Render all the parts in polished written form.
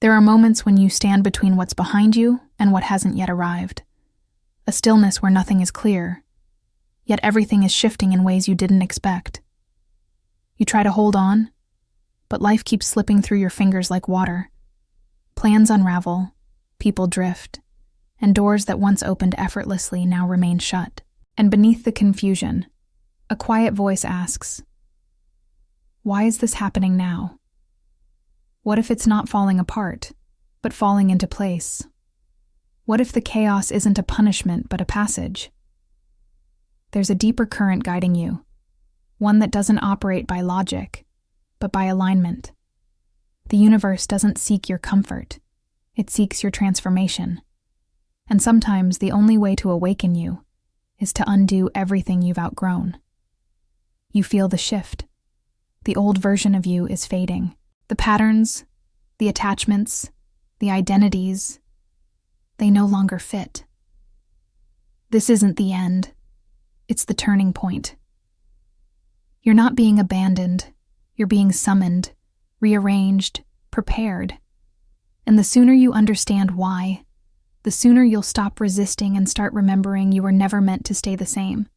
There are moments when you stand between what's behind you and what hasn't yet arrived. A stillness where nothing is clear, yet everything is shifting in ways you didn't expect. You try to hold on, but life keeps slipping through your fingers like water. Plans unravel, people drift, and doors that once opened effortlessly now remain shut. And beneath the confusion, a quiet voice asks, "Why is this happening now? What if it's not falling apart, but falling into place? What if the chaos isn't a punishment but a passage?" There's a deeper current guiding you, one that doesn't operate by logic, but by alignment. The universe doesn't seek your comfort, it seeks your transformation. And sometimes the only way to awaken you is to undo everything you've outgrown. You feel the shift. The old version of you is fading. The patterns, the attachments, the identities, they no longer fit. This isn't the end. It's the turning point. You're not being abandoned. You're being summoned, rearranged, prepared. And the sooner you understand why, the sooner you'll stop resisting and start remembering you were never meant to stay the same.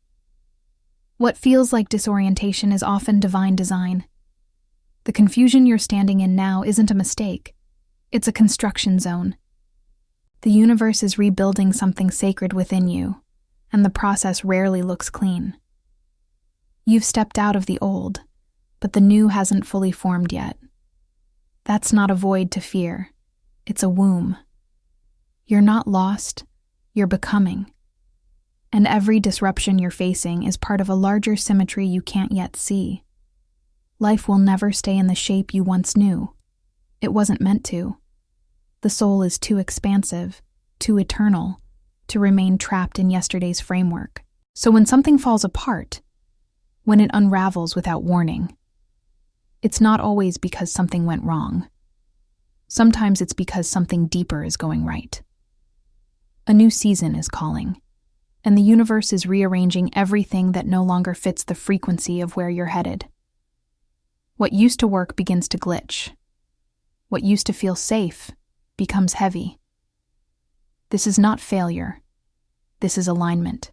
What feels like disorientation is often divine design. The confusion you're standing in now isn't a mistake. It's a construction zone. The universe is rebuilding something sacred within you, and the process rarely looks clean. You've stepped out of the old, but the new hasn't fully formed yet. That's not a void to fear. It's a womb. You're not lost, you're becoming. And every disruption you're facing is part of a larger symmetry you can't yet see. Life will never stay in the shape you once knew. It wasn't meant to. The soul is too expansive, too eternal, to remain trapped in yesterday's framework. So when something falls apart, when it unravels without warning, it's not always because something went wrong. Sometimes it's because something deeper is going right. A new season is calling, and the universe is rearranging everything that no longer fits the frequency of where you're headed. What used to work begins to glitch. What used to feel safe becomes heavy. This is not failure. This is alignment.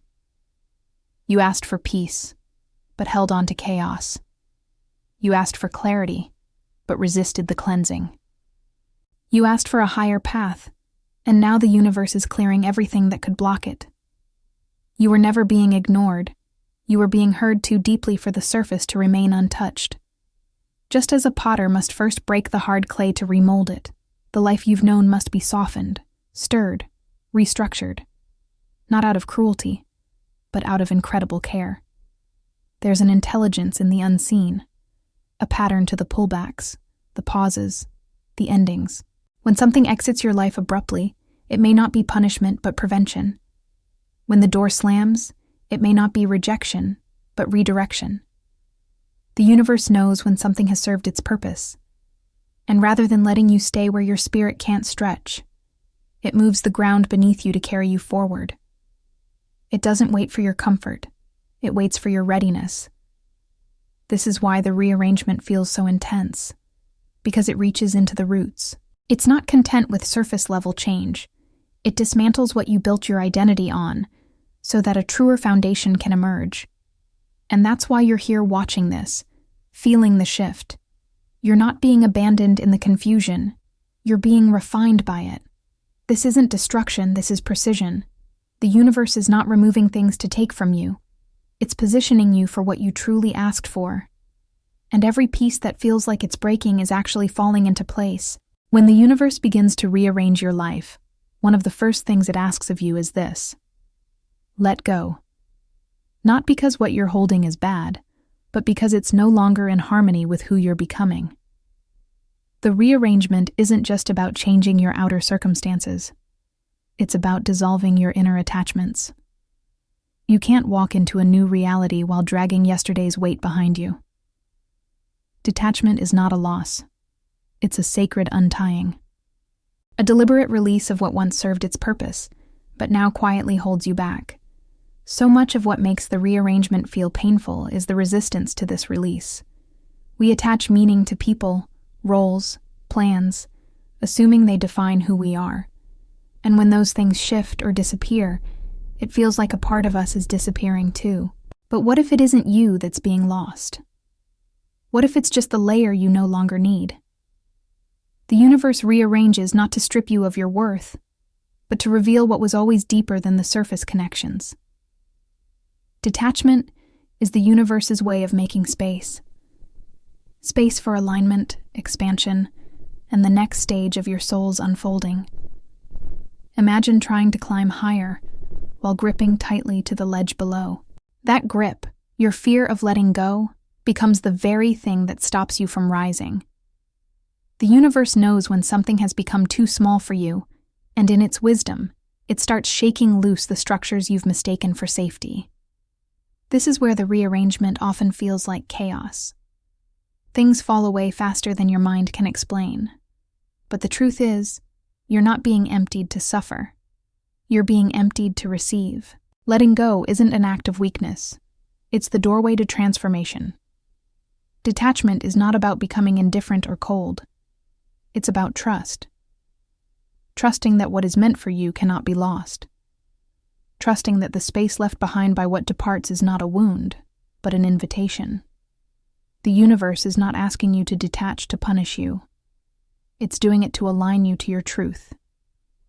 You asked for peace, but held on to chaos. You asked for clarity, but resisted the cleansing. You asked for a higher path, and now the universe is clearing everything that could block it. You were never being ignored. You were being heard too deeply for the surface to remain untouched. Just as a potter must first break the hard clay to remold it, the life you've known must be softened, stirred, restructured. Not out of cruelty, but out of incredible care. There's an intelligence in the unseen, a pattern to the pullbacks, the pauses, the endings. When something exits your life abruptly, it may not be punishment but prevention. When the door slams, it may not be rejection, but redirection. The universe knows when something has served its purpose, and rather than letting you stay where your spirit can't stretch, it moves the ground beneath you to carry you forward. It doesn't wait for your comfort, it waits for your readiness. This is why the rearrangement feels so intense, because it reaches into the roots. It's not content with surface-level change. It dismantles what you built your identity on, so that a truer foundation can emerge. And that's why you're here watching this, feeling the shift. You're not being abandoned in the confusion. You're being refined by it. This isn't destruction, this is precision. The universe is not removing things to take from you. It's positioning you for what you truly asked for. And every piece that feels like it's breaking is actually falling into place. When the universe begins to rearrange your life, one of the first things it asks of you is this: let go. Not because what you're holding is bad, but because it's no longer in harmony with who you're becoming. The rearrangement isn't just about changing your outer circumstances. It's about dissolving your inner attachments. You can't walk into a new reality while dragging yesterday's weight behind you. Detachment is not a loss. It's a sacred untying. A deliberate release of what once served its purpose, but now quietly holds you back. So much of what makes the rearrangement feel painful is the resistance to this release. We attach meaning to people, roles, plans, assuming they define who we are. And when those things shift or disappear, it feels like a part of us is disappearing too. But what if it isn't you that's being lost? What if it's just the layer you no longer need? The universe rearranges not to strip you of your worth, but to reveal what was always deeper than the surface connections. Detachment is the universe's way of making space. Space for alignment, expansion, and the next stage of your soul's unfolding. Imagine trying to climb higher while gripping tightly to the ledge below. That grip, your fear of letting go, becomes the very thing that stops you from rising. The universe knows when something has become too small for you, and in its wisdom, it starts shaking loose the structures you've mistaken for safety. This is where the rearrangement often feels like chaos. Things fall away faster than your mind can explain. But the truth is, you're not being emptied to suffer. You're being emptied to receive. Letting go isn't an act of weakness. It's the doorway to transformation. Detachment is not about becoming indifferent or cold. It's about trust. Trusting that what is meant for you cannot be lost. Trusting that the space left behind by what departs is not a wound, but an invitation. The universe is not asking you to detach to punish you. It's doing it to align you to your truth,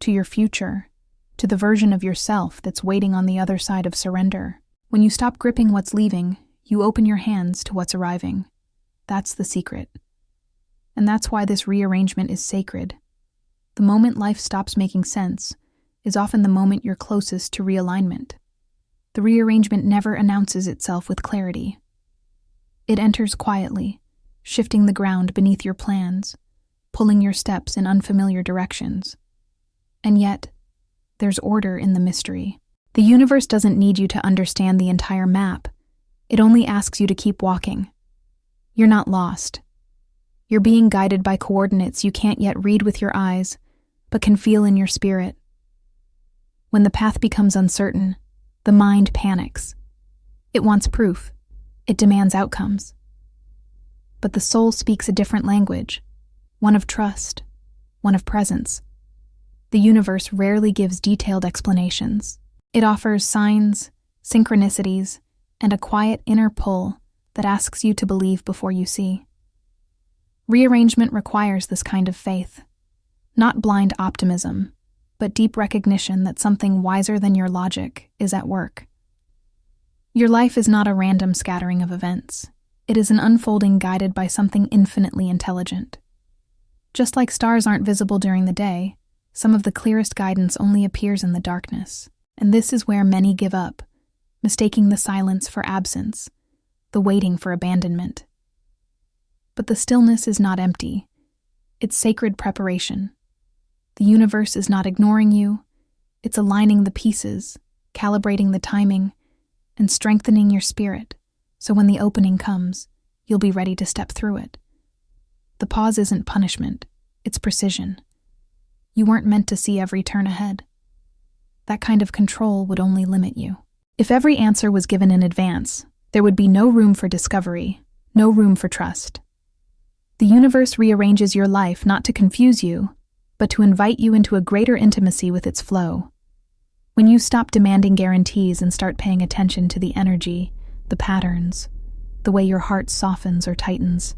to your future, to the version of yourself that's waiting on the other side of surrender. When you stop gripping what's leaving, you open your hands to what's arriving. That's the secret. And that's why this rearrangement is sacred. The moment life stops making sense is often the moment you're closest to realignment. The rearrangement never announces itself with clarity. It enters quietly, shifting the ground beneath your plans, pulling your steps in unfamiliar directions. And yet, there's order in the mystery. The universe doesn't need you to understand the entire map. It only asks you to keep walking. You're not lost. You're being guided by coordinates you can't yet read with your eyes, but can feel in your spirit. When the path becomes uncertain, the mind panics. It wants proof. It demands outcomes. But the soul speaks a different language, one of trust, one of presence. The universe rarely gives detailed explanations. It offers signs, synchronicities, and a quiet inner pull that asks you to believe before you see. Rearrangement requires this kind of faith, not blind optimism, but deep recognition that something wiser than your logic is at work. Your life is not a random scattering of events. It is an unfolding guided by something infinitely intelligent. Just like stars aren't visible during the day, some of the clearest guidance only appears in the darkness. And this is where many give up, mistaking the silence for absence, the waiting for abandonment. But the stillness is not empty. It's sacred preparation. The universe is not ignoring you. It's aligning the pieces, calibrating the timing, and strengthening your spirit, so when the opening comes, you'll be ready to step through it. The pause isn't punishment, it's precision. You weren't meant to see every turn ahead. That kind of control would only limit you. If every answer was given in advance, there would be no room for discovery, no room for trust. The universe rearranges your life not to confuse you, but to invite you into a greater intimacy with its flow. When you stop demanding guarantees and start paying attention to the energy, the patterns, the way your heart softens or tightens,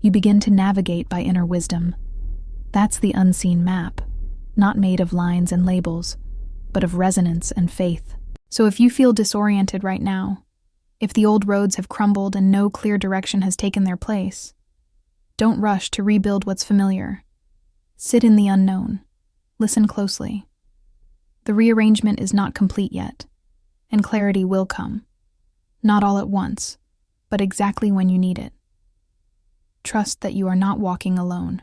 you begin to navigate by inner wisdom. That's the unseen map, not made of lines and labels, but of resonance and faith. So if you feel disoriented right now, if the old roads have crumbled and no clear direction has taken their place, don't rush to rebuild what's familiar. Sit in the unknown. Listen closely. The rearrangement is not complete yet, and clarity will come. Not all at once, but exactly when you need it. Trust that you are not walking alone.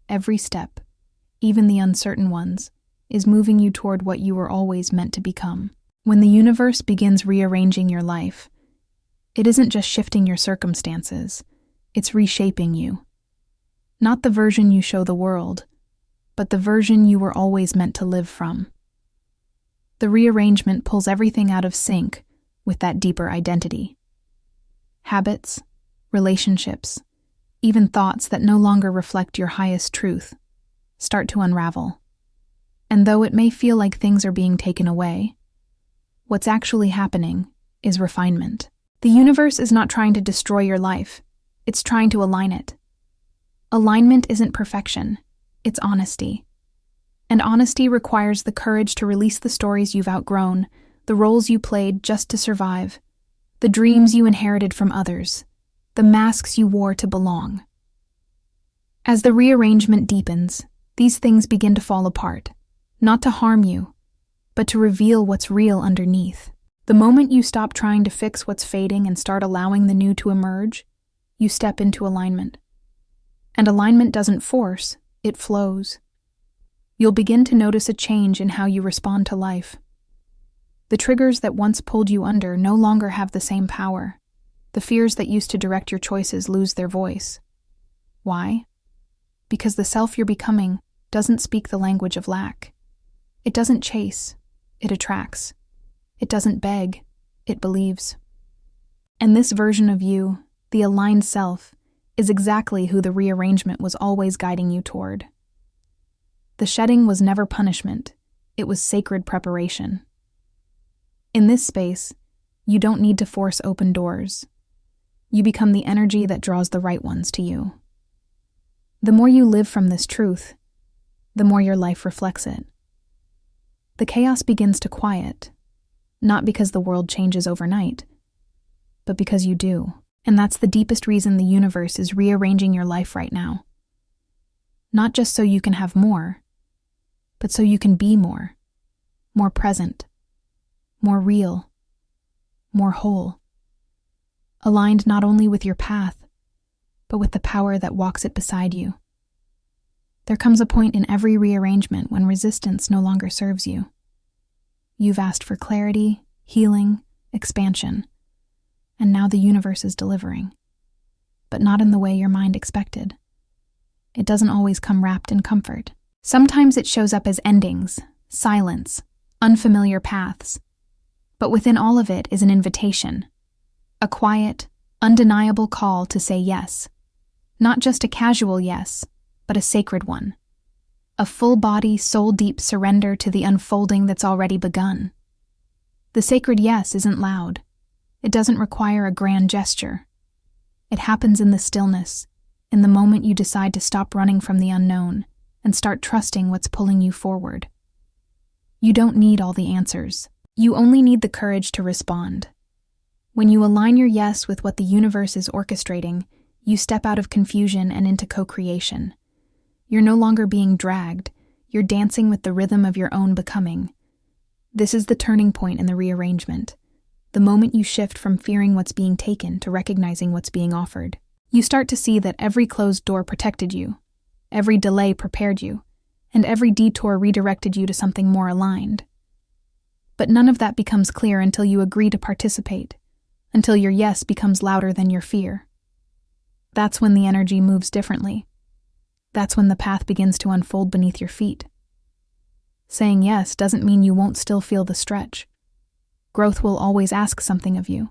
Every step, even the uncertain ones, is moving you toward what you were always meant to become. When the universe begins rearranging your life, it isn't just shifting your circumstances, it's reshaping you. Not the version you show the world, but the version you were always meant to live from. The rearrangement pulls everything out of sync with that deeper identity. Habits, relationships, even thoughts that no longer reflect your highest truth start to unravel. And though it may feel like things are being taken away, what's actually happening is refinement. The universe is not trying to destroy your life, it's trying to align it. Alignment isn't perfection, it's honesty. And honesty requires the courage to release the stories you've outgrown, the roles you played just to survive, the dreams you inherited from others, the masks you wore to belong. As the rearrangement deepens, these things begin to fall apart, not to harm you, but to reveal what's real underneath. The moment you stop trying to fix what's fading and start allowing the new to emerge, you step into alignment. And alignment doesn't force, it flows. You'll begin to notice a change in how you respond to life. The triggers that once pulled you under no longer have the same power. The fears that used to direct your choices lose their voice. Why? Because the self you're becoming doesn't speak the language of lack. It doesn't chase, it attracts. It doesn't beg, it believes. And this version of you, the aligned self, is exactly who the rearrangement was always guiding you toward. The shedding was never punishment, it was sacred preparation. In this space, you don't need to force open doors. You become the energy that draws the right ones to you. The more you live from this truth, the more your life reflects it. The chaos begins to quiet, not because the world changes overnight, but because you do. And that's the deepest reason the universe is rearranging your life right now. Not just so you can have more, but so you can be more present, more real, more whole, aligned not only with your path, but with the power that walks it beside you. There comes a point in every rearrangement when resistance no longer serves you. You've asked for clarity, healing, expansion, and now the universe is delivering. But not in the way your mind expected. It doesn't always come wrapped in comfort. Sometimes it shows up as endings, silence, unfamiliar paths. But within all of it is an invitation, a quiet, undeniable call to say yes. Not just a casual yes, but a sacred one. A full-body, soul-deep surrender to the unfolding that's already begun. The sacred yes isn't loud. It doesn't require a grand gesture. It happens in the stillness, in the moment you decide to stop running from the unknown and start trusting what's pulling you forward. You don't need all the answers. You only need the courage to respond. When you align your yes with what the universe is orchestrating, you step out of confusion and into co-creation. You're no longer being dragged, you're dancing with the rhythm of your own becoming. This is the turning point in the rearrangement, the moment you shift from fearing what's being taken to recognizing what's being offered. You start to see that every closed door protected you, every delay prepared you, and every detour redirected you to something more aligned. But none of that becomes clear until you agree to participate, until your yes becomes louder than your fear. That's when the energy moves differently. That's when the path begins to unfold beneath your feet. Saying yes doesn't mean you won't still feel the stretch. Growth will always ask something of you.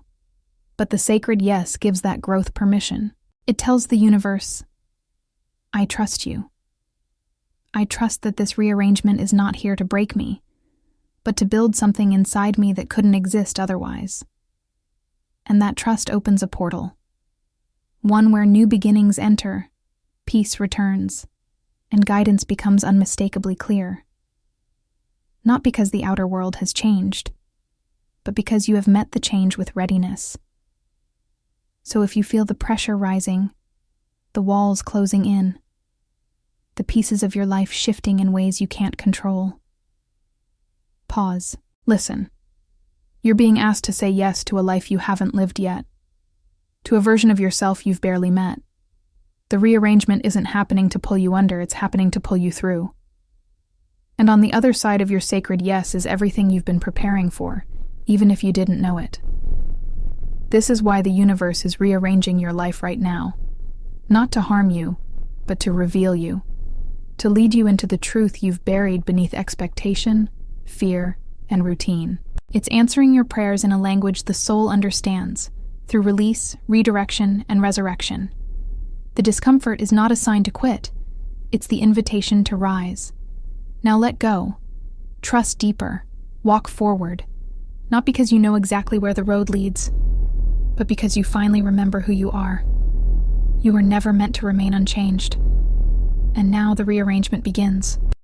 But the sacred yes gives that growth permission. It tells the universe, I trust you. I trust that this rearrangement is not here to break me, but to build something inside me that couldn't exist otherwise. And that trust opens a portal. One where new beginnings enter, peace returns, and guidance becomes unmistakably clear. Not because the outer world has changed, but because you have met the change with readiness. So if you feel the pressure rising, the walls closing in, the pieces of your life shifting in ways you can't control, pause, listen. You're being asked to say yes to a life you haven't lived yet, to a version of yourself you've barely met. The rearrangement isn't happening to pull you under, it's happening to pull you through. And on the other side of your sacred yes is everything you've been preparing for, even if you didn't know it. This is why the universe is rearranging your life right now. Not to harm you, but to reveal you. To lead you into the truth you've buried beneath expectation, fear, and routine. It's answering your prayers in a language the soul understands, through release, redirection, and resurrection. The discomfort is not a sign to quit. It's the invitation to rise. Now let go. Trust deeper. Walk forward. Not because you know exactly where the road leads, but because you finally remember who you are. You were never meant to remain unchanged. And now the rearrangement begins.